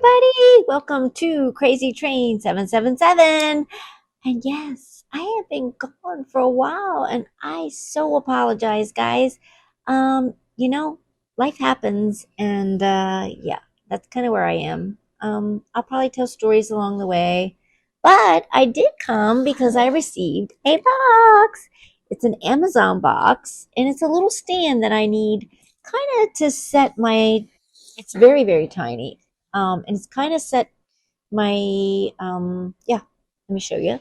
everybody! Welcome to Crazy Train 777. And yes, I have been gone for a while and I so apologize, guys. Life happens and yeah, that's kind of where I am. I'll probably tell stories along the way, but I did come because I received a box. It's an Amazon box and it's a little stand that I need kind of to set my it's very, very tiny. And it's kind of set my, yeah, let me show you.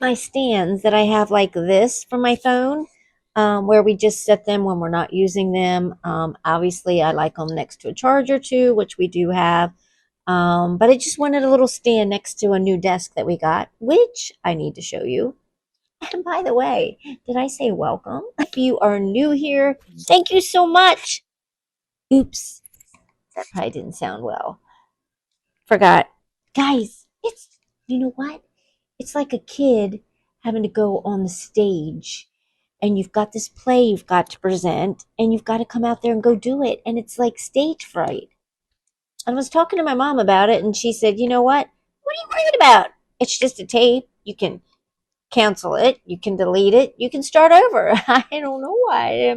My stands that I have like this for my phone, where we just set them when we're not using them. Obviously, I like them next to a charger too, which we do have. But I just wanted a little stand next to a new desk that we got, which I need to show you. And by the way, did I say welcome? If you are new here, thank you so much. Oops, that probably didn't sound well. Forgot. Guys, you know what? It's like a kid having to go on the stage and you've got this play you've got to present and you've got to come out there and go do it. And it's like stage fright. I was talking to my mom about it and she said, you know what? What are you worried about? It's just a tape. You can cancel it. You can delete it. You can start over. I don't know why.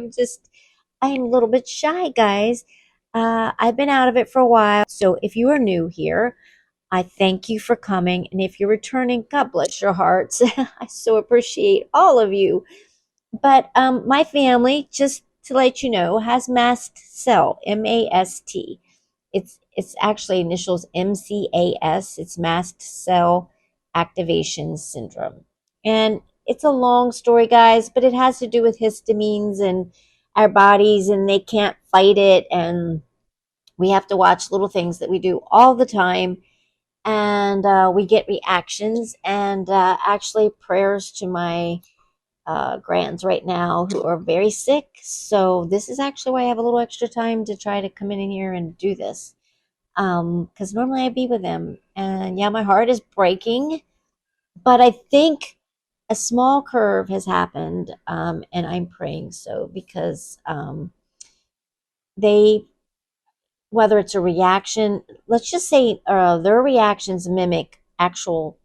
I'm a little bit shy, guys. I've been out of it for a while. So if you are new here, I thank you for coming. And if you're returning, God bless your hearts. I so appreciate all of you. But my family, just to let you know, has mast cell, MAST. It's actually initials MCAS. It's mast cell activation syndrome. And it's a long story, guys, but it has to do with histamines and our bodies, and they can't fight it. And we have to watch little things that we do all the time and we get reactions and actually prayers to my grands right now who are very sick. So this is actually why I have a little extra time to try to come in here and do this, because normally I'd be with them. And yeah, my heart is breaking, but I think a small curve has happened, and I'm praying so because they whether it's a reaction, let's just say their reactions mimic actual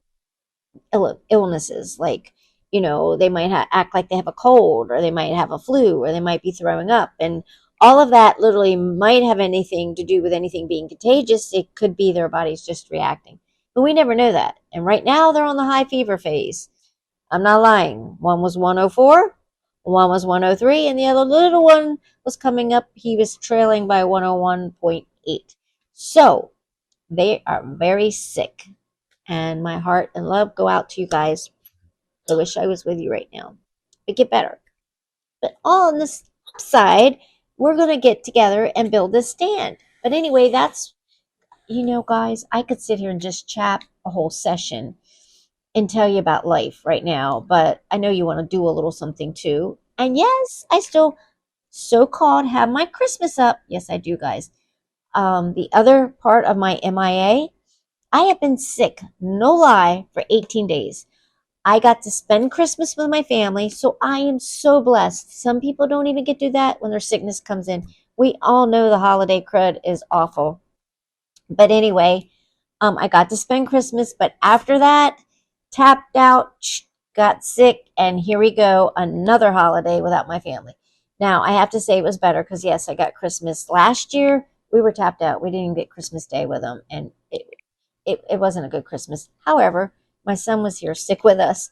illnesses. Like, they might act like they have a cold, or they might have a flu, or they might be throwing up. And all of that literally might have anything to do with anything being contagious. It could be their body's just reacting. But we never know that. And right now they're on the high fever phase. I'm not lying. One was 104, one was 103, and the other little one was coming up. He was trailing by 101.8. So they are very sick. And my heart and love go out to you guys. I wish I was with you right now. But get better. But on this side, we're going to get together and build this stand. But anyway, guys, I could sit here and just chat a whole session and tell you about life right now. But I know you want to do a little something too. And yes, I still so-called have my Christmas up. Yes, I do, guys. The other part of my MIA, I have been sick, no lie, for 18 days. I got to spend Christmas with my family, so I am so blessed. Some people don't even get to do that when their sickness comes in. We all know the holiday crud is awful. But anyway, I got to spend Christmas, but after that, tapped out, got sick, and here we go, another holiday without my family. Now, I have to say it was better because, yes, I got Christmas last year. We were tapped out. We didn't even get Christmas Day with them, and it wasn't a good Christmas. However, my son was here sick with us.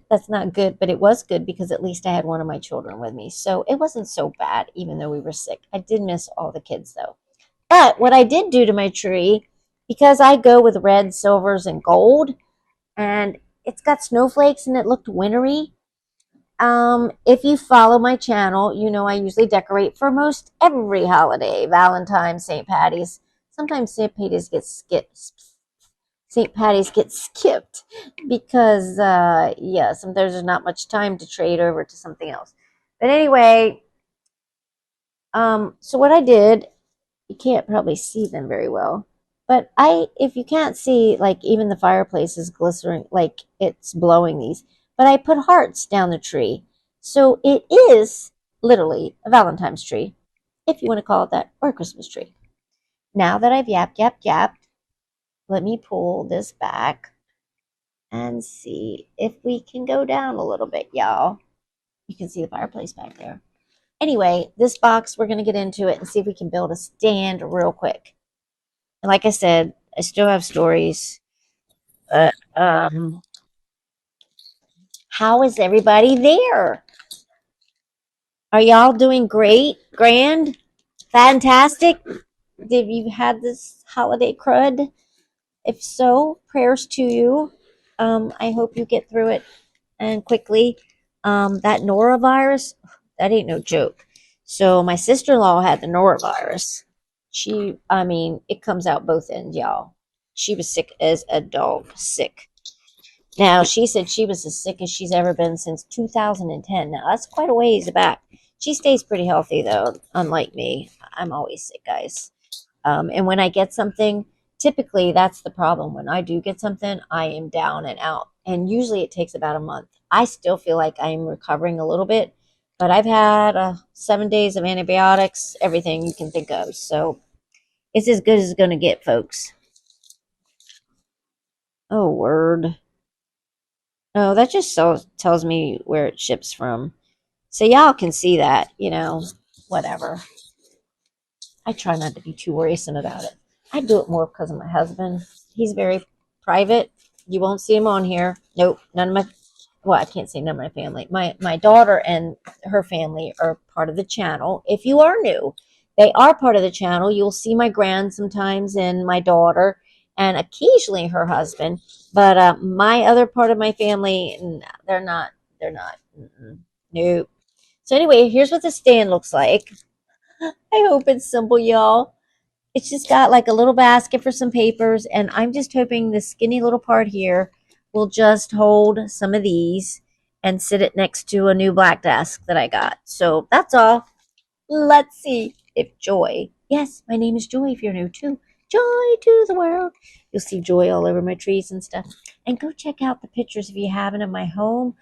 That's not good, but it was good because at least I had one of my children with me. So it wasn't so bad, even though we were sick. I did miss all the kids, though. But what I did do to my tree, because I go with red, silvers, and gold, and it's got snowflakes and it looked wintry. If you follow my channel, you know I usually decorate for most every holiday. Valentine's, St. Patty's. Sometimes St. Patty's get skipped because, yeah, sometimes there's not much time to trade over to something else. But anyway, so what I did, you can't probably see them very well, but if you can't see, like even the fireplace is glittering, like it's blowing these, but I put hearts down the tree. So it is literally a Valentine's tree, if you want to call it that, or a Christmas tree. Now that I've yapped, let me pull this back and see if we can go down a little bit, y'all. You can see the fireplace back there. Anyway, this box, we're going to get into it and see if we can build a stand real quick. And like I said, I still have stories. How is everybody there? Are y'all doing great? Grand? Fantastic? Did you had this holiday crud? If so, prayers to you. I hope you get through it and quickly. That norovirus, that ain't no joke. So my sister-in-law had the norovirus. I mean, it comes out both ends, y'all. She was sick as a dog, sick. Now, she said she was as sick as she's ever been since 2010. Now, that's quite a ways back. She stays pretty healthy, though, unlike me. I'm always sick, guys. And when I get something, typically that's the problem. When I do get something, I am down and out. And usually it takes about a month. I still feel like I'm recovering a little bit, but I've had 7 days of antibiotics, everything you can think of. So it's as good as it's going to get, folks. Oh, word. Oh, that just tells me where it ships from. So y'all can see that, whatever. I try not to be too worrisome about it. I do it more because of my husband. He's very private. You won't see him on here. Nope. None of my, well, I can't say none of my family. My daughter and her family are part of the channel. If you are new, they are part of the channel. You'll see my grand sometimes and my daughter and occasionally her husband. But my other part of my family, they're not. They're not. Nope. So anyway, here's what the stand looks like. I hope it's simple, y'all. It's just got like a little basket for some papers, and I'm just hoping the skinny little part here will just hold some of these and sit it next to a new black desk that I got. So that's all. Let's see if Joy, yes, my name is Joy if you're new too. Joy to the world. You'll see Joy all over my trees and stuff. And go check out the pictures if you haven't of my home.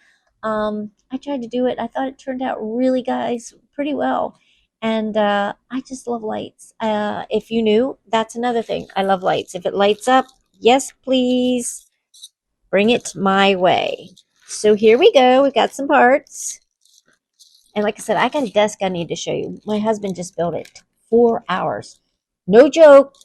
I tried to do it. I thought it turned out really, guys, pretty well. And I just love lights. If you knew, that's another thing. I love lights. If it lights up, yes, please bring it my way. So here we go. We got some parts. And like I said, I got a desk I need to show you. My husband just built it. 4 hours. No joke.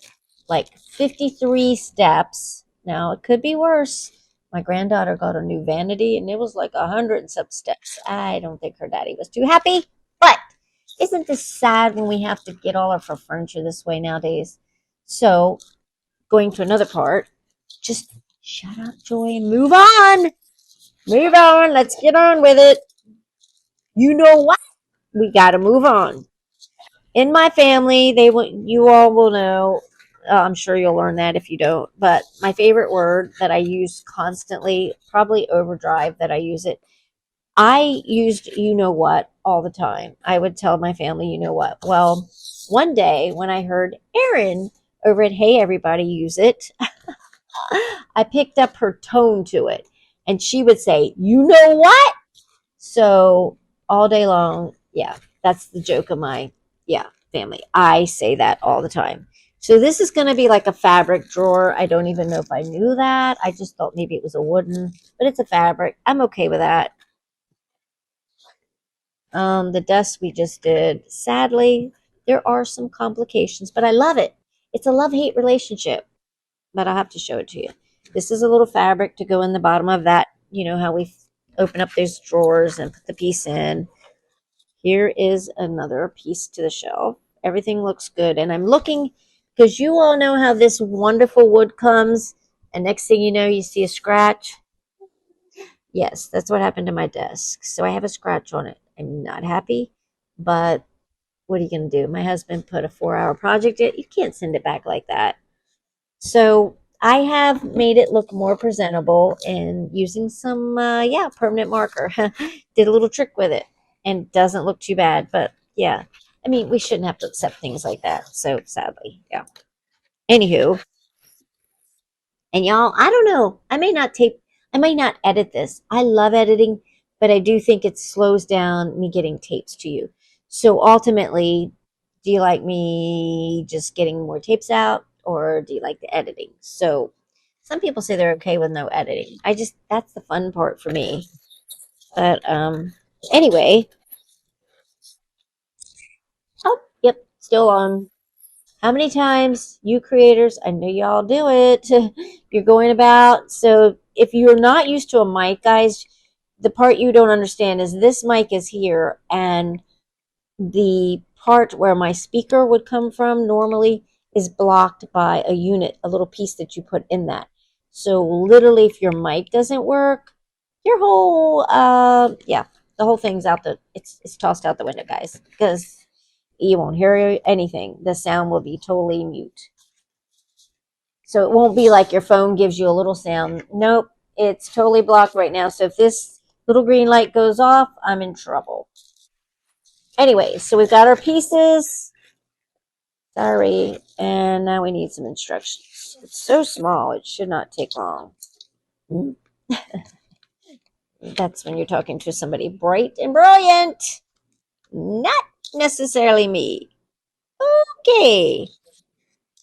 Like 53 steps. Now, it could be worse. My granddaughter got a new vanity, and it was like 100 and some steps. I don't think her daddy was too happy. But isn't this sad when we have to get all of our furniture this way nowadays? So, going to another part, just shut up, Joy, and move on. Move on. Let's get on with it. You know what? We got to move on. In my family, you all will know. I'm sure you'll learn that if you don't. But my favorite word that I use constantly, probably overdrive that I use it. I used you know what all the time. I would tell my family you know what. Well, one day when I heard Erin over at Hey Everybody use it, I picked up her tone to it, and she would say, "You know what?" So all day long, yeah, that's the joke of my family. I say that all the time. So this is going to be like a fabric drawer. I don't even know if I knew that. I just thought maybe it was a wooden, but it's a fabric. I'm okay with that. The desk we just did. Sadly, there are some complications, but I love it. It's a love-hate relationship, but I'll have to show it to you. This is a little fabric to go in the bottom of that. You know how we open up those drawers and put the piece in. Here is another piece to the shelf. Everything looks good. And I'm looking, because you all know how this wonderful wood comes, and next thing you know, you see a scratch. Yes, that's what happened to my desk. So I have a scratch on it. I'm not happy, but what are you going to do? My husband put a 4-hour project in. You can't send it back like that. So I have made it look more presentable and using some, permanent marker. Did a little trick with it and doesn't look too bad. But yeah, I mean, we shouldn't have to accept things like that. So sadly, yeah. Anywho, and y'all, I don't know. I may not edit this. I love editing, but I do think it slows down me getting tapes to you. So ultimately, do you like me just getting more tapes out, or do you like the editing? So some people say they're okay with no editing. That's the fun part for me. But anyway, oh, yep, still on. How many times you creators, I know y'all do it, you're going about. So if you're not used to a mic, guys, the part you don't understand is this mic is here, and the part where my speaker would come from normally is blocked by a unit, a little piece that you put in that. So literally, if your mic doesn't work, your whole yeah, the whole thing's out the it's tossed out the window, guys, because you won't hear anything. The sound will be totally mute. So it won't be like your phone gives you a little sound. Nope, it's totally blocked right now. So if this little green light goes off, I'm in trouble. Anyway, so we've got our pieces. Sorry. And now we need some instructions. It's so small, it should not take long. That's when you're talking to somebody bright and brilliant. Not necessarily me. Okay.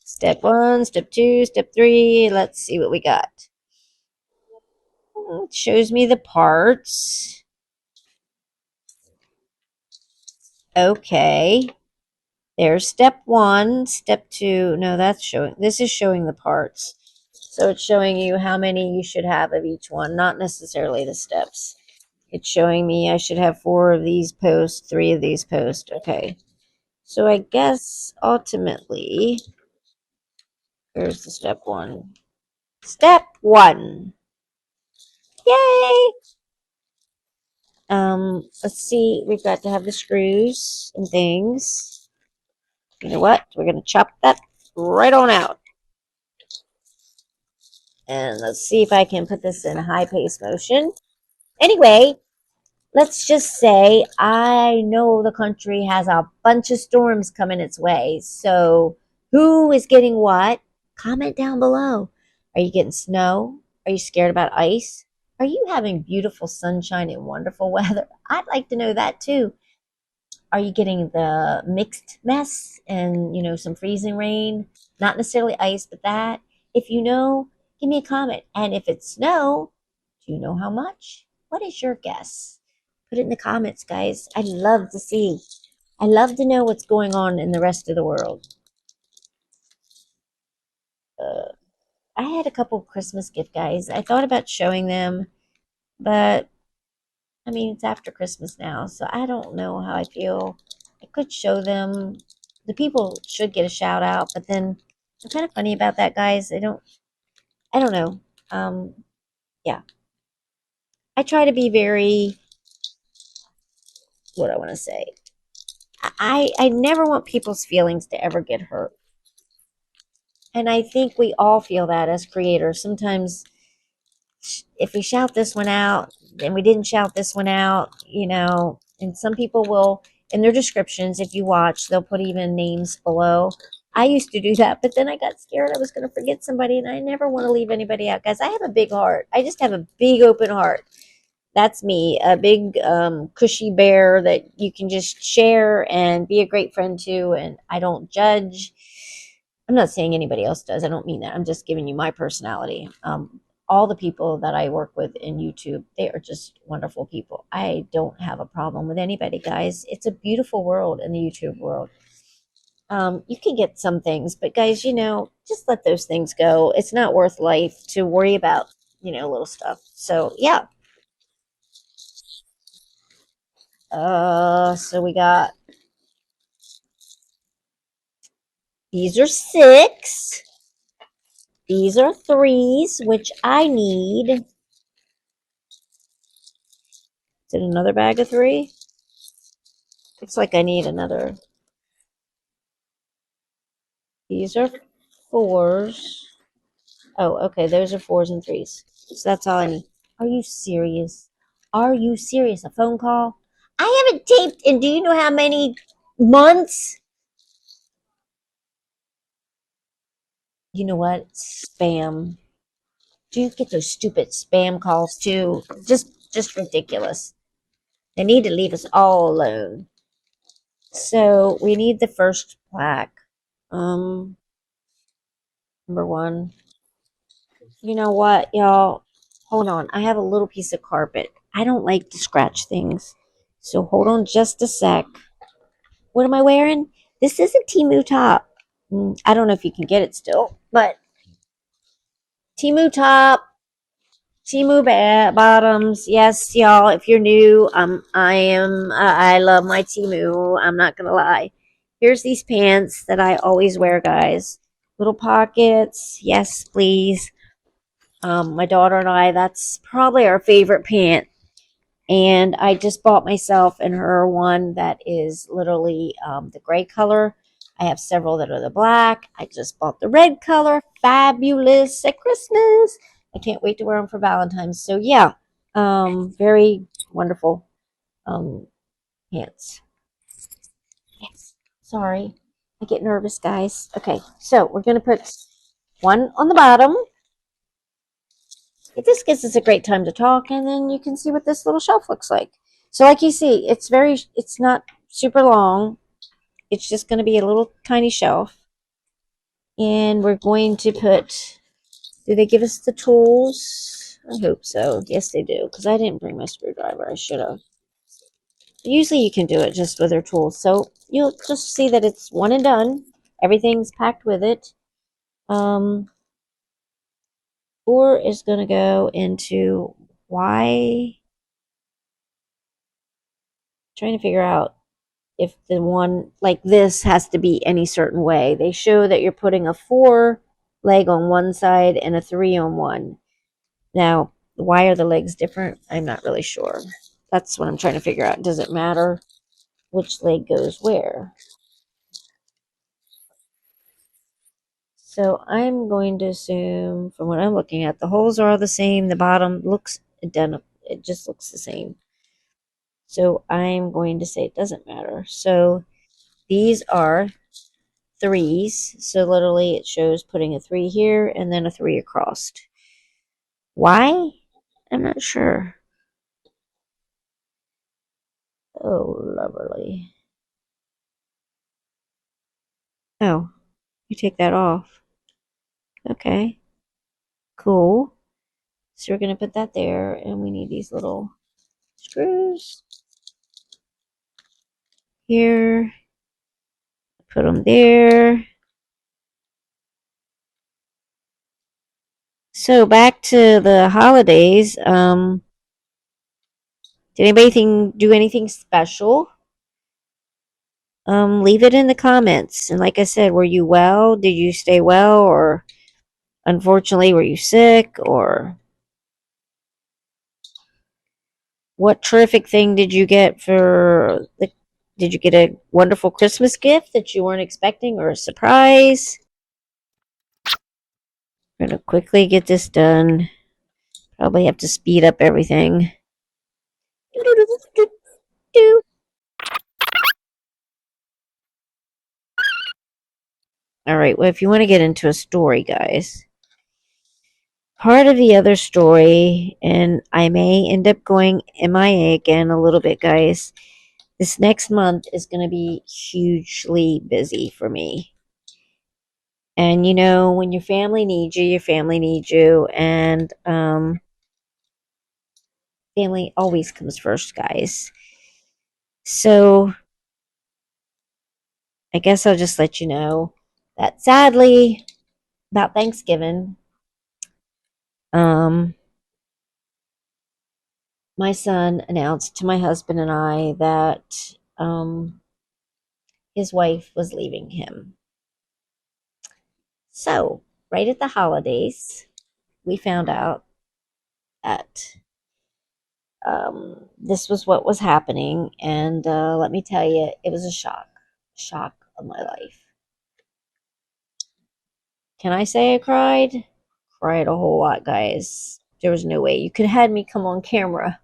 Step 1, step 2, step 3. Let's see what we got. It shows me the parts. Okay. There's step 1, step 2. No, this is showing the parts. So it's showing you how many you should have of each one, not necessarily the steps. It's showing me I should have 4 of these posts, 3 of these posts. Okay. So I guess ultimately, here's the step 1. Step 1. Yay! Let's see. We've got to have the screws and things. You know what? We're going to chop that right on out. And let's see if I can put this in a high pace motion. Anyway, let's just say I know the country has a bunch of storms coming its way. So who is getting what? Comment down below. Are you getting snow? Are you scared about ice? Are you having beautiful sunshine and wonderful weather? I'd like to know that too. Are you getting the mixed mess and, some freezing rain? Not necessarily ice, but that. If you know, give me a comment. And if it's snow, do you know how much? What is your guess? Put it in the comments, guys. I'd love to see. I love to know what's going on in the rest of the world. I had a couple Christmas gift guys. I thought about showing them, but I mean, it's after Christmas now, so I don't know how I feel. I could show them. The people should get a shout out, but then I'm kind of funny about that, guys. I don't know. Yeah. I try to be very, what do I want to say? I never want people's feelings to ever get hurt. And I think we all feel that as creators. Sometimes if we shout this one out and we didn't shout this one out, and some people will, in their descriptions, if you watch, they'll put even names below. I used to do that, but then I got scared I was going to forget somebody, and I never want to leave anybody out. Guys, I have a big heart. I just have a big open heart. That's me, a big cushy bear that you can just share and be a great friend to, and I don't judge. I'm not saying anybody else does. I don't mean that. I'm just giving you my personality. All the people that I work with in YouTube, they are just wonderful people. I don't have a problem with anybody, guys. It's a beautiful world in the YouTube world. You can get some things, but guys, just let those things go. It's not worth life to worry about, little stuff. So yeah. So we got, these are 6. These are 3s, which I need. Is it another bag of 3? Looks like I need another. These are 4s. Oh, okay. Those are 4s and 3s. So that's all I need. Are you serious? Are you serious? A phone call? I haven't taped in, do you know how many months? You know what? Spam. Do you get those stupid spam calls too? Just ridiculous. They need to leave us all alone. So we need the first plaque. Um, number one. You know what, y'all? Hold on. I have a little piece of carpet. I don't like to scratch things. So hold on just a sec. What am I wearing? This is a Timu top. I don't know if you can get it still, but Timu top, bottoms. Yes, y'all. If you're new, I love my Timu. I'm not gonna lie. Here's these pants that I always wear, guys. Little pockets. Yes, please. My daughter and I, that's probably our favorite pant. And I just bought myself and her one that is literally the gray color. I have several that are the black. I just bought the red color. Fabulous at Christmas. I can't wait to wear them for Valentine's. So yeah, very wonderful pants. Yes. Sorry, I get nervous, guys. Okay, so we're gonna put one on the bottom. This gives us a great time to talk, and then you can see what this little shelf looks like. So like you see, it's not super long. It's just going to be a little tiny shelf. And we're going to put, do they give us the tools? I hope so. Yes, they do, because I didn't bring my screwdriver. I should have. Usually you can do it just with their tools. So you'll just see that it's one and done. Everything's packed with it. 4 is going to go into why. Trying to figure out if the one like this has to be any certain way. They show that you're putting a 4 leg on one side and a 3 on one. Now, why are the legs different? I'm not really sure. That's what I'm trying to figure out. Does it matter which leg goes where? So I'm going to assume, from what I'm looking at, the holes are all the same. The bottom looks identical. It just looks the same. So I'm going to say it doesn't matter. So these are 3s. So literally it shows putting a 3 here and then a 3 across. Why? I'm not sure. Oh, lovely. Oh, you take that off. Okay, cool. So we're going to put that there, and we need these little screws here. Put them there. So back to the holidays. Did anybody do anything special? Leave it in the comments. And like I said, were you well? Did you stay well? Or unfortunately, were you sick? Or what terrific thing did you get did you get a wonderful Christmas gift that you weren't expecting or a surprise? We're going to quickly get this done. Probably have to speed up everything. All right, well, if you want to get into a story, guys, part of the other story, and I may end up going MIA again a little bit, guys. This next month is going to be hugely busy for me. And you know, when your family needs you, your family needs you. And family always comes first, guys. So I guess I'll just let you know that sadly, about Thanksgiving, um, my son announced to my husband and I that his wife was leaving him. So, right at the holidays, we found out that this was what was happening. And let me tell you, it was a shock of my life. Can I say I cried? Cried a whole lot, guys. There was no way you could have had me come on camera.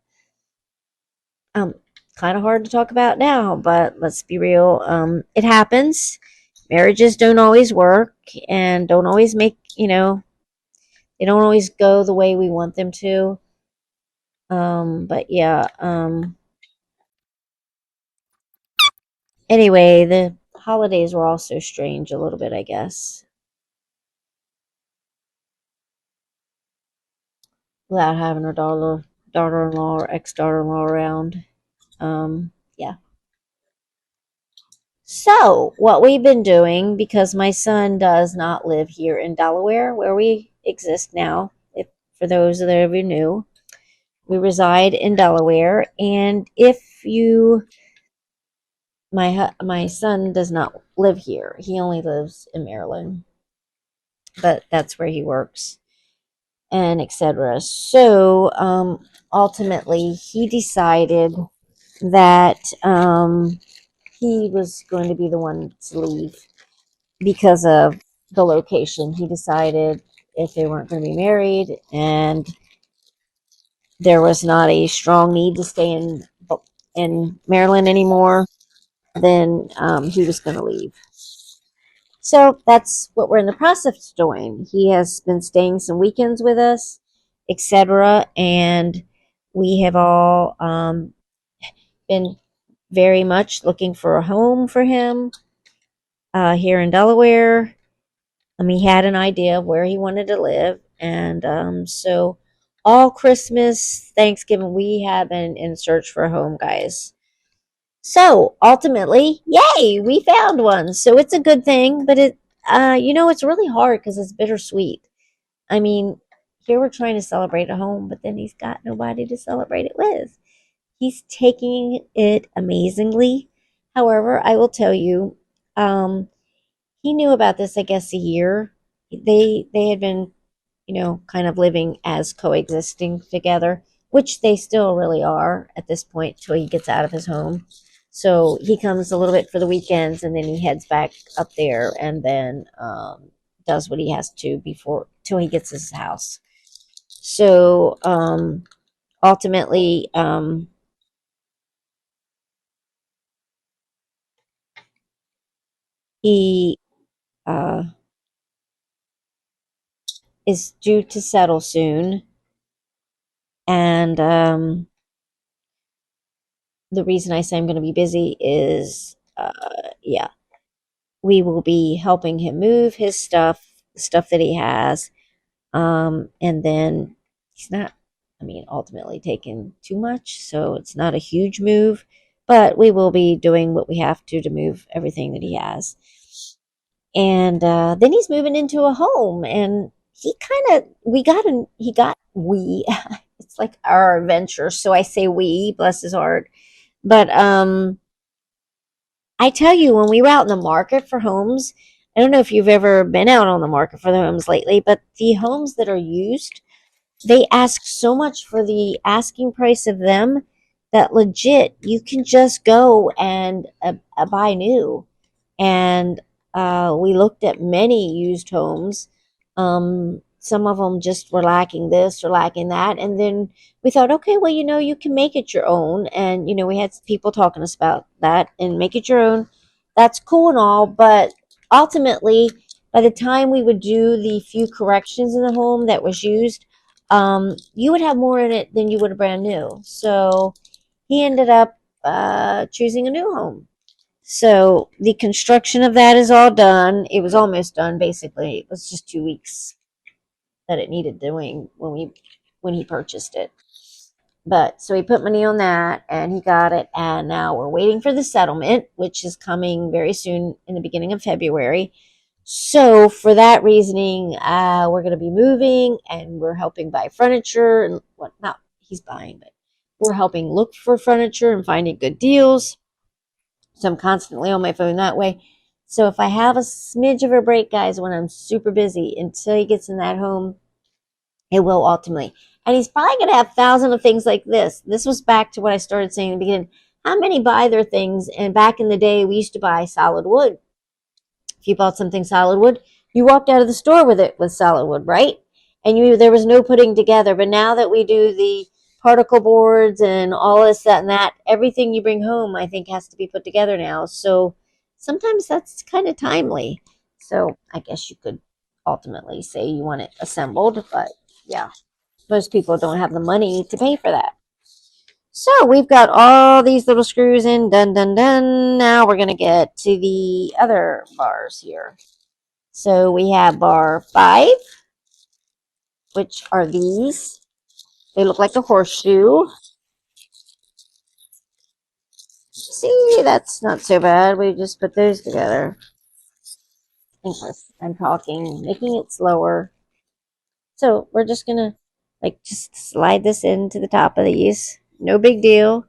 Kind of hard to talk about now, but let's be real. It happens. Marriages don't always work and don't always make, they don't always go the way we want them to. But yeah, Anyway, the holidays were also strange a little bit, I guess, without having her daughter-in-law or ex-daughter-in-law around. Yeah. So, what we've been doing, because my son does not live here in Delaware, where we exist now, if for those that ever knew, we reside in Delaware. And if you, my son does not live here; he only lives in Maryland, but that's where he works and etc. So, ultimately, he decided that he was going to be the one to leave because of the location. He decided if they weren't going to be married and there was not a strong need to stay in Maryland anymore, then he was going to leave. So that's what we're in the process of doing. He has been staying some weekends with us, etc., and we have all been very much looking for a home for him here in Delaware. He had an idea of where he wanted to live, and so all Christmas, Thanksgiving, we have been in search for a home, guys. So ultimately, yay, we found one. So it's a good thing, but it's really hard because it's bittersweet. I mean, here we're trying to celebrate a home, but then he's got nobody to celebrate it with. He's taking it amazingly. However, I will tell you, um, he knew about this, I guess, a year. They had been, kind of living as coexisting together, which they still really are at this point till he gets out of his home. So he comes a little bit for the weekends and then he heads back up there and then does what he has to before till he gets his house. So ultimately, he uh, is due to settle soon. And the reason I say I'm going to be busy is, yeah, we will be helping him move his stuff that he has. And then he's not, ultimately taking too much, so it's not a huge move, but we will be doing what we have to move everything that he has. And then he's moving into a home, and he kind of, we, it's like our adventure. So I say we, bless his heart. But I tell you, when we were out in the market for homes, I don't know if you've ever been out on the market for the homes lately, but the homes that are used, they ask so much for the asking price of them that legit you can just go and buy new. And we looked at many used homes. Some of them just were lacking this or lacking that. And then we thought, okay, well, you can make it your own. And, we had people talking to us about that and make it your own. That's cool and all. But ultimately, by the time we would do the few corrections in the home that was used, you would have more in it than you would a brand new. So he ended up choosing a new home. So the construction of that is all done. It was almost done basically. It was just 2 weeks that it needed doing when he purchased it. But so he put money on that and he got it, and now we're waiting for the settlement, which is coming very soon in the beginning of February. So for that reasoning, we're going to be moving and we're helping buy furniture and what not he's buying, but we're helping look for furniture and finding good deals. So I'm constantly on my phone that way. So if I have a smidge of a break, guys, when I'm super busy until he gets in that home, it will ultimately. And he's probably going to have thousands of things like this. This was back to what I started saying in the beginning. How many buy their things? And back in the day, we used to buy solid wood. If you bought something solid wood, you walked out of the store with it with solid wood, right? And there was no putting together. But now that we do the particle boards and all this, that, and that, everything you bring home, I think, has to be put together now. So sometimes that's kind of timely. So I guess you could ultimately say you want it assembled, but yeah, most people don't have the money to pay for that. So we've got all these little screws in, done, done, done. Now we're going to get to the other bars here. So we have bar 5, which are these. They look like a horseshoe. See, that's not so bad. We just put those together. I'm talking, making it slower. So we're just going to just slide this into the top of these. No big deal.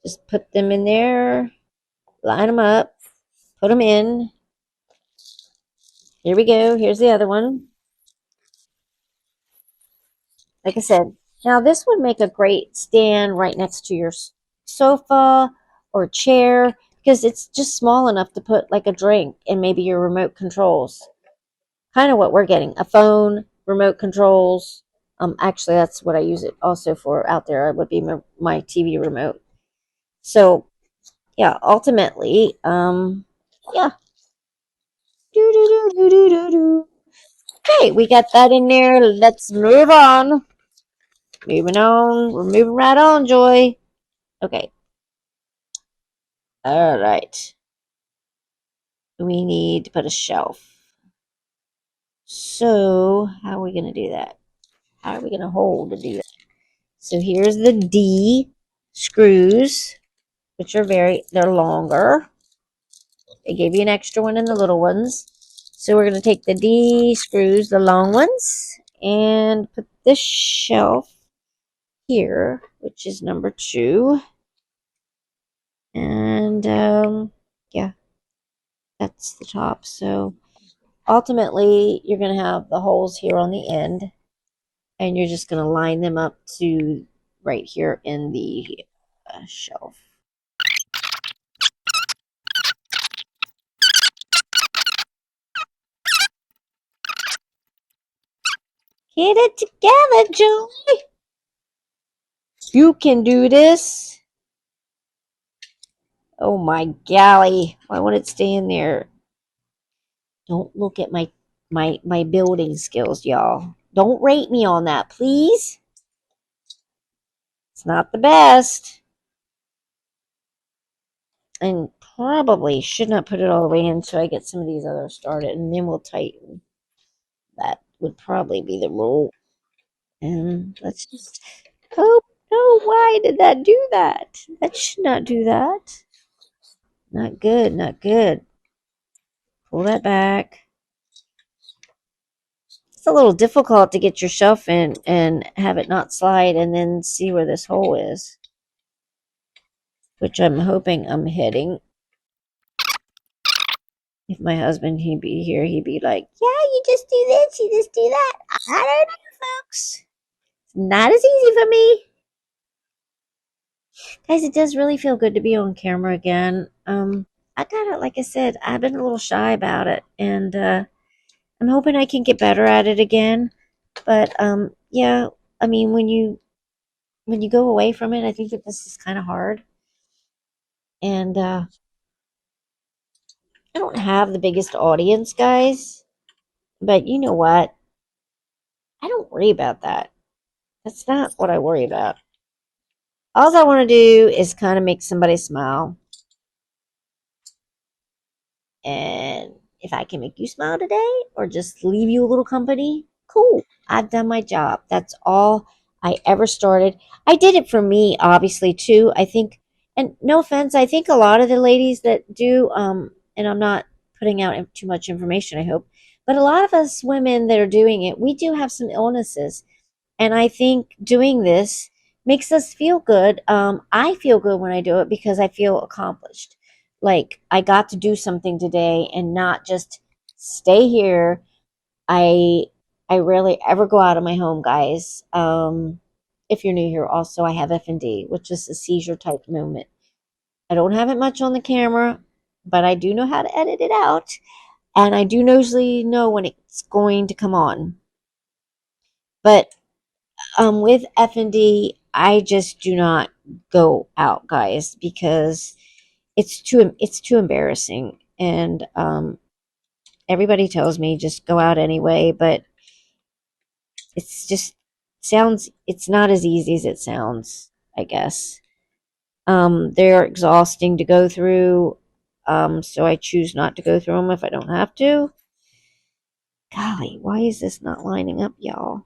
Just put them in there, line them up, put them in. Here we go. Here's the other one. Like I said, now this would make a great stand right next to your sofa or chair because it's just small enough to put like a drink and maybe your remote controls. Kind of what we're getting, a phone, remote controls. Actually, that's what I use it also for out there. It would be my TV remote. So yeah, ultimately, yeah. Do, do, do, do, do, do. Okay, we got that in there. Let's move on. Moving on. We're moving right on, Joy. Okay. All right. We need to put a shelf. So, how are we going to do that? How are we going to hold to do that? So, here's the D screws, which are they're longer. They gave you an extra one in the little ones. So, we're going to take the D screws, the long ones, and put this shelf here, which is number 2. And, yeah, that's the top. So, ultimately, you're going to have the holes here on the end, and you're just going to line them up to right here in the shelf. Get it together, Julie. You can do this. Oh my golly. Why won't it stay in there? Don't look at my building skills, y'all. Don't rate me on that, please. It's not the best. And probably should not put it all the way in until I get some of these others started, and then we'll tighten. That would probably be the rule. And let's just hope. No, why did that do that? That should not do that. Not good, not good. Pull that back. It's a little difficult to get your shelf in and have it not slide and then see where this hole is, which I'm hoping I'm hitting. If my husband, he'd be here, he'd be like, yeah, you just do this, you just do that. I don't know, folks. It's not as easy for me. Guys, it does really feel good to be on camera again. I got it, like I said, I've been a little shy about it, and I'm hoping I can get better at it again. But yeah, I mean, when you go away from it, I think that this is kind of hard. And I don't have the biggest audience, guys, but you know what? I don't worry about that. That's not what I worry about. All I want to do is kind of make somebody smile. And if I can make you smile today or just leave you a little company, cool. I've done my job. That's all I ever started. I did it for me, obviously, too. I think, and no offense, I think a lot of the ladies that do, and I'm not putting out too much information, I hope, but a lot of us women that are doing it, we do have some illnesses. And I think doing this makes us feel good. I feel good when I do it because I feel accomplished. Like I got to do something today and not just stay here. I I rarely ever go out of my home, guys. If you're new here, also I have FND, which is a seizure type movement. I don't have it much on the camera, but I do know how to edit it out, and I do usually know when it's going to come on. But with F&D, I just do not go out, guys, because it's too embarrassing, and everybody tells me just go out anyway, but it's just sounds it's not as easy as it sounds, I guess. They're exhausting to go through. So I choose not to go through them if I don't have to. Golly, why is this not lining up, y'all?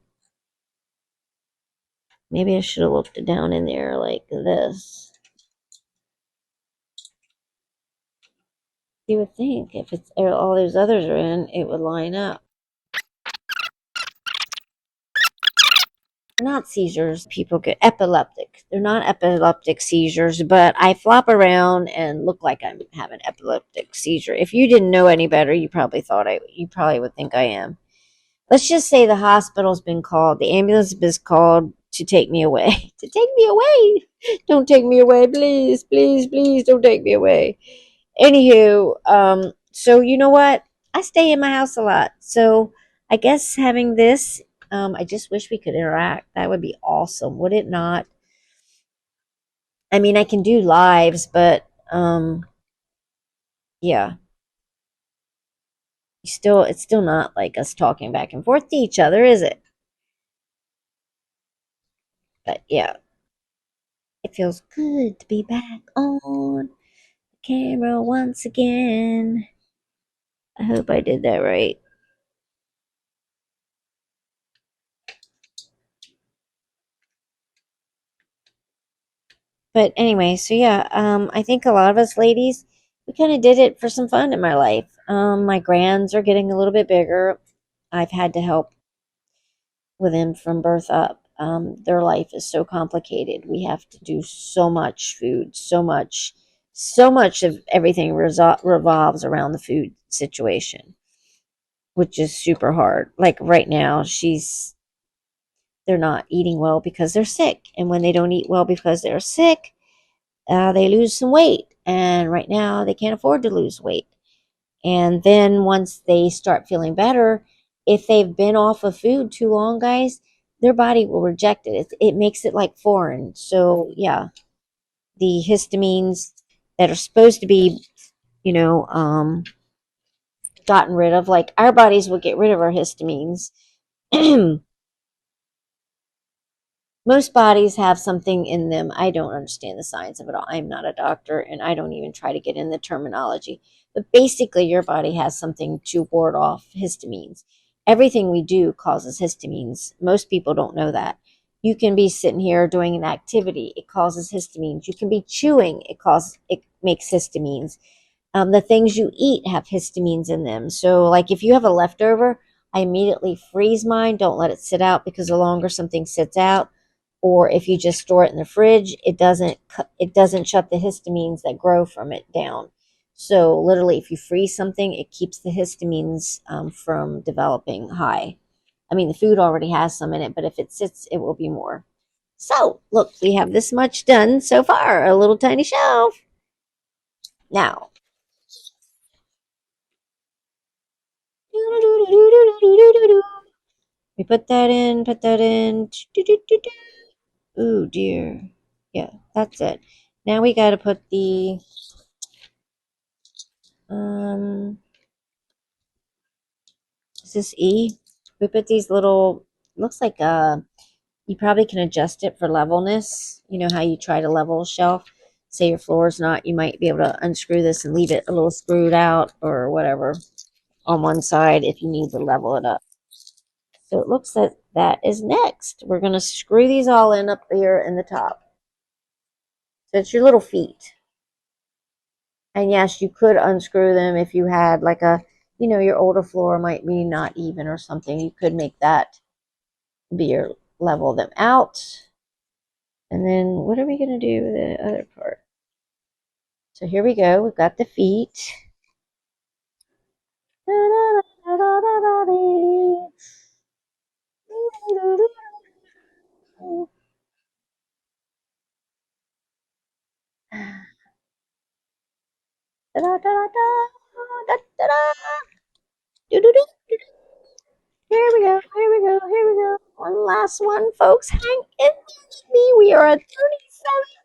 Maybe I should have looked down in there like this. You would think if it's all those others are in, it would line up. They're not seizures. People get epileptic. They're not epileptic seizures, but I flop around and look like I'm having an epileptic seizure. If you didn't know any better, you probably would think I am. Let's just say the hospital's been called, the ambulance has been called to take me away. To take me away. Don't take me away, please, please, please don't take me away. Anywho, so you know what? I stay in my house a lot. So I guess having this, I just wish we could interact. That would be awesome, would it not? I mean, I can do lives, but yeah, it's still not like us talking back and forth to each other, is it? But yeah, it feels good to be back on camera once again. I hope I did that right. But anyway, so yeah, I think a lot of us ladies, we kind of did it for some fun in my life. My grands are getting a little bit bigger. I've had to help with them from birth up. Their life is so complicated. We have to do so much food, so much of everything revolves around the food situation, which is super hard. Like right now, they're not eating well because they're sick, and when they don't eat well because they're sick, they lose some weight. And right now, they can't afford to lose weight. And then once they start feeling better, if they've been off of food too long, guys, their body will reject it. It makes it like foreign. So, yeah, the histamines that are supposed to be, you know, gotten rid of, like our bodies will get rid of our histamines. Most bodies have something in them. I don't understand the science of it all. I'm not a doctor and I don't even try to get in the terminology. But basically, your body has something to ward off histamines. Everything we do causes histamines. Most people don't know that. You can be sitting here doing an activity, it causes histamines. You can be chewing, it makes histamines. The things you eat have histamines in them. So, like if you have a leftover, I immediately freeze mine. Don't let it sit out because the longer something sits out, or if you just store it in the fridge, it doesn't shut the histamines that grow from it down. So, literally, if you freeze something, it keeps the histamines from developing high. I mean, the food already has some in it, but if it sits, it will be more. So, look, we have this much done so far, a little tiny shelf. Now, we put that in. Ooh, dear. Yeah, that's it. Now we got to put the, um, is this E? We put these little, looks like, you probably can adjust it for levelness. You know how you try to level a shelf? Say your floor is not, you might be able to unscrew this and leave it a little screwed out or whatever on one side if you need to level it up. So it looks like that is next. We're going to screw these all in up here in the top. So it's your little feet. And yes, you could unscrew them if you had like your older floor might be not even or something. You could make that be your level them out. And then what are we going to do with the other part? So here we go. We've got the feet. Here we go. Here we go. Here we go. One last one, folks. Hang in with me. We are at 37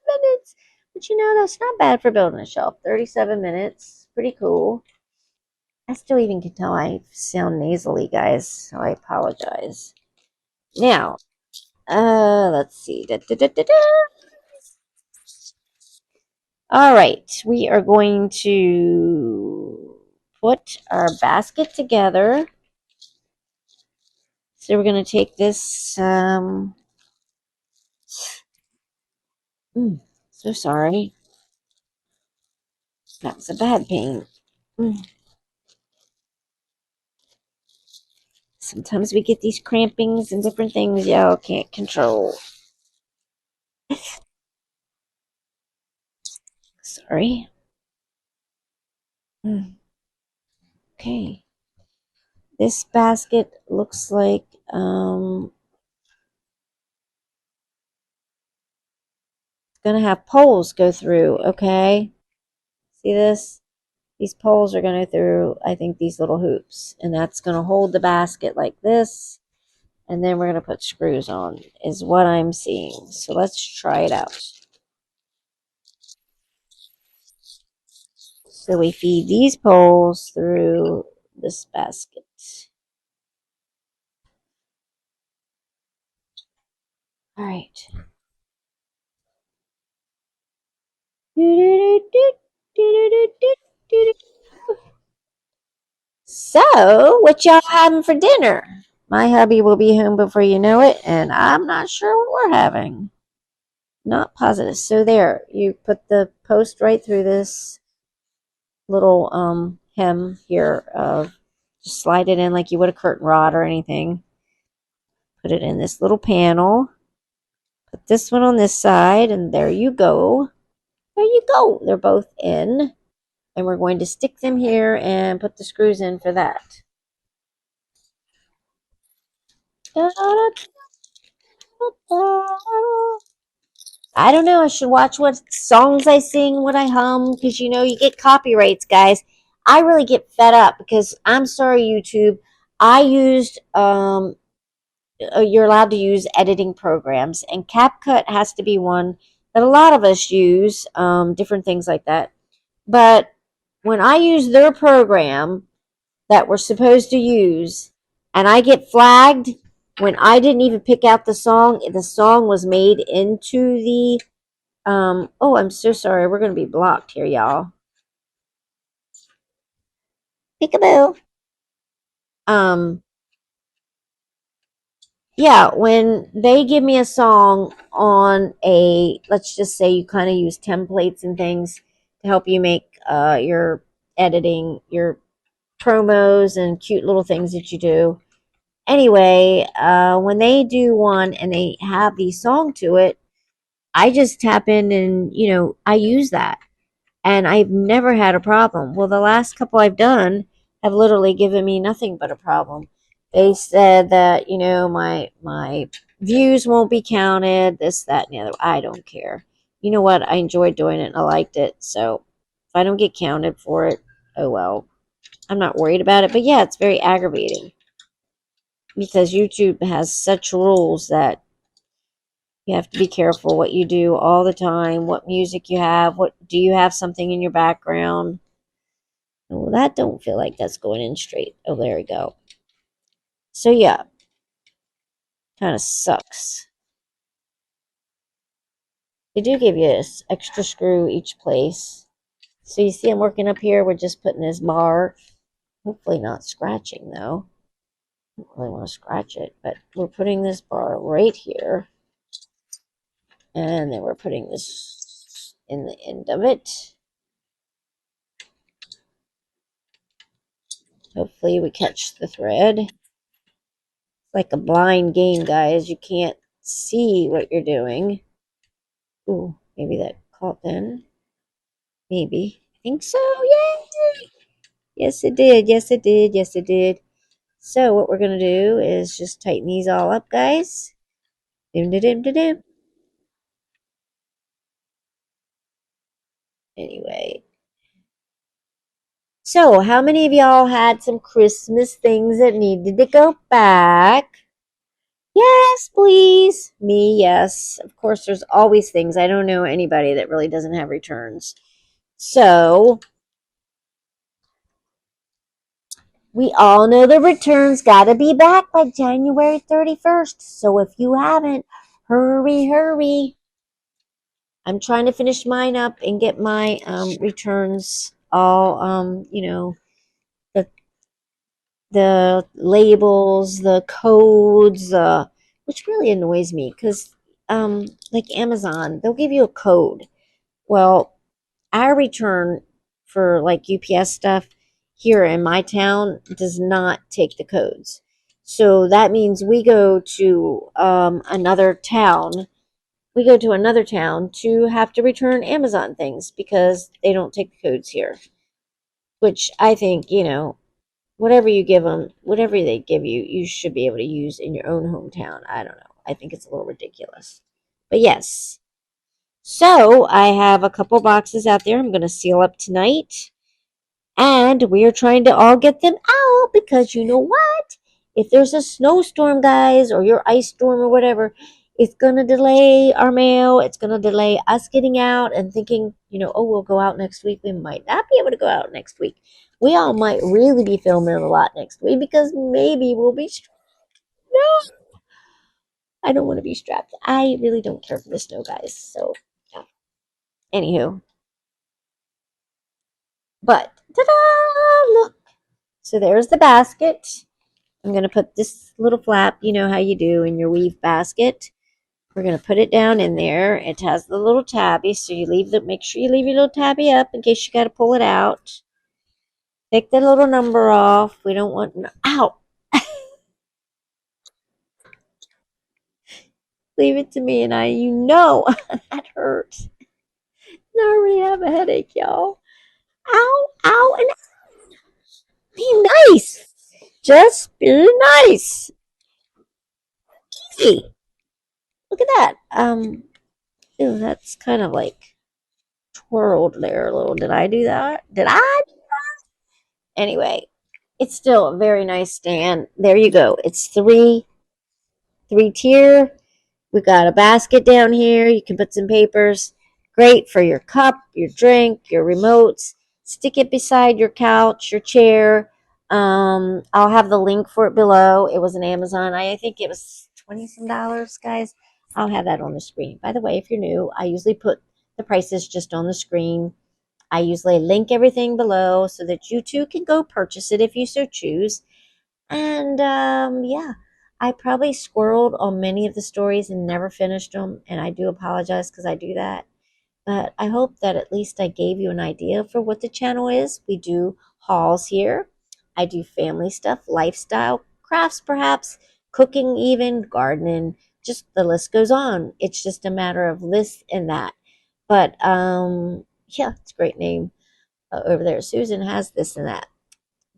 minutes. But that's not bad for building a shelf. 37 minutes. Pretty cool. I still even can tell I sound nasally, guys. So I apologize. Now, let's see. All right, we are going to put our basket together. So we're going to take this, so sorry. That was a bad pain. Sometimes we get these crampings and different things y'all can't control. Sorry. Okay. This basket looks like it's going to have poles go through, okay? See this? These poles are going to go through, I think, these little hoops. And that's going to hold the basket like this. And then we're going to put screws on, is what I'm seeing. So let's try it out. So we feed these poles through this basket. All right. So, what y'all having for dinner? My hubby will be home before you know it, and I'm not sure what we're having. Not positive. So there, you put the post right through this little hem here. Just slide it in like you would a curtain rod or anything. Put it in this little panel. Put this one on this side, and there you go. There you go. They're both in. And we're going to stick them here and put the screws in for that. I don't know. I should watch what songs I sing, what I hum, because you know you get copyrights, guys. I really get fed up because I'm sorry, YouTube. I used you're allowed to use editing programs, and CapCut has to be one that a lot of us use. Different things like that. But when I use their program that we're supposed to use, and I get flagged when I didn't even pick out the song was made into the oh, I'm so sorry. We're going to be blocked here, y'all. Peekaboo. Um, yeah, when they give me a song on a, let's just say you kind of use templates and things to help you make your editing, your promos and cute little things that you do. Anyway, when they do one and they have the song to it, I just tap in and, I use that. And I've never had a problem. Well, the last couple I've done have literally given me nothing but a problem. They said that my views won't be counted, this, that, and the other. I don't care. You know what? I enjoyed doing it and I liked it. So if I don't get counted for it, oh well. I'm not worried about it. But yeah, it's very aggravating because YouTube has such rules that you have to be careful what you do all the time, what music you have, what do you have something in your background. Well, that don't feel like that's going in straight. Oh, there we go. So yeah, kind of sucks. They do give you this extra screw each place. So you see I'm working up here. We're just putting this bar. Hopefully not scratching though. I don't really want to scratch it, but we're putting this bar right here. And then we're putting this in the end of it. Hopefully we catch the thread. It's like a blind game, guys. You can't see what you're doing. Ooh, maybe that caught then. Maybe. I think so. Yay! Yes, it did. Yes, it did. Yes, it did. So what we're going to do is just tighten these all up, guys. Dim, dim, dim, dim, dim. Anyway. So how many of y'all had some Christmas things that needed to go back? Yes, please. Me, yes. Of course, there's always things. I don't know anybody that really doesn't have returns. So we all know the returns got to be back by January 31st. So if you haven't, hurry, hurry. I'm trying to finish mine up and get my returns all, the labels, the codes, which really annoys me because, like Amazon, they'll give you a code. Well, our return for like UPS stuff here in my town does not take the codes. So that means we go to another town. We go to another town to have to return Amazon things because they don't take the codes here. Which I think, whatever you give them, whatever they give you, you should be able to use in your own hometown. I don't know. I think it's a little ridiculous. But yes. So I have a couple boxes out there I'm going to seal up tonight. And we're trying to all get them out because you know what? If there's a snowstorm, guys, or your ice storm or whatever, it's going to delay our mail. It's going to delay us getting out and thinking, oh, we'll go out next week. We might not be able to go out next week. We all might really be filming a lot next week because maybe we'll be. No, I don't want to be strapped. I really don't care for the snow, guys. So, yeah. Anywho, but ta-da! Look. So there's the basket. I'm going to put this little flap, you know how you do in your weave basket. We're going to put it down in there. It has the little tabby, so make sure you leave your little tabby up in case you got to pull it out. Take the little number off. We don't want, ow! Leave it to me and that hurts. I already have a headache, y'all. Ow, ow, and be nice. Just be nice. Easy. Look at that. Ew, that's kind of like twirled there a little. Did I do that? Did I? Anyway, it's still a very nice stand. There you go. It's three tier. We got a basket down here. You can put some papers. Great for your cup, your drink, your remotes. Stick it beside your couch, your chair. I'll have the link for it below. It was an Amazon. I think it was 20 some dollars, guys. I'll have that on the screen. By the way, if you're new, I usually put the prices just on the screen. I usually link everything below so that you too can go purchase it if you so choose. And yeah, I probably squirreled on many of the stories and never finished them. And I do apologize because I do that. But I hope that at least I gave you an idea for what the channel is. We do hauls here. I do family stuff, lifestyle, crafts perhaps, cooking even, gardening, just the list goes on. It's just a matter of this and that. But yeah, it's a great name over there. Susan has this and that.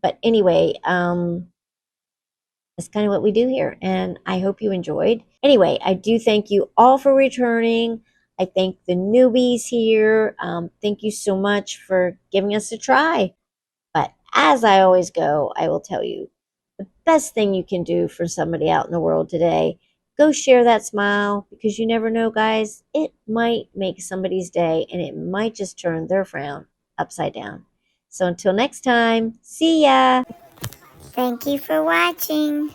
But anyway, that's kind of what we do here. And I hope you enjoyed. Anyway, I do thank you all for returning. I thank the newbies here. Thank you so much for giving us a try. But as I always go, I will tell you the best thing you can do for somebody out in the world today, go share that smile because you never know, guys. It might make somebody's day and it might just turn their frown upside down. So until next time, see ya. Thank you for watching.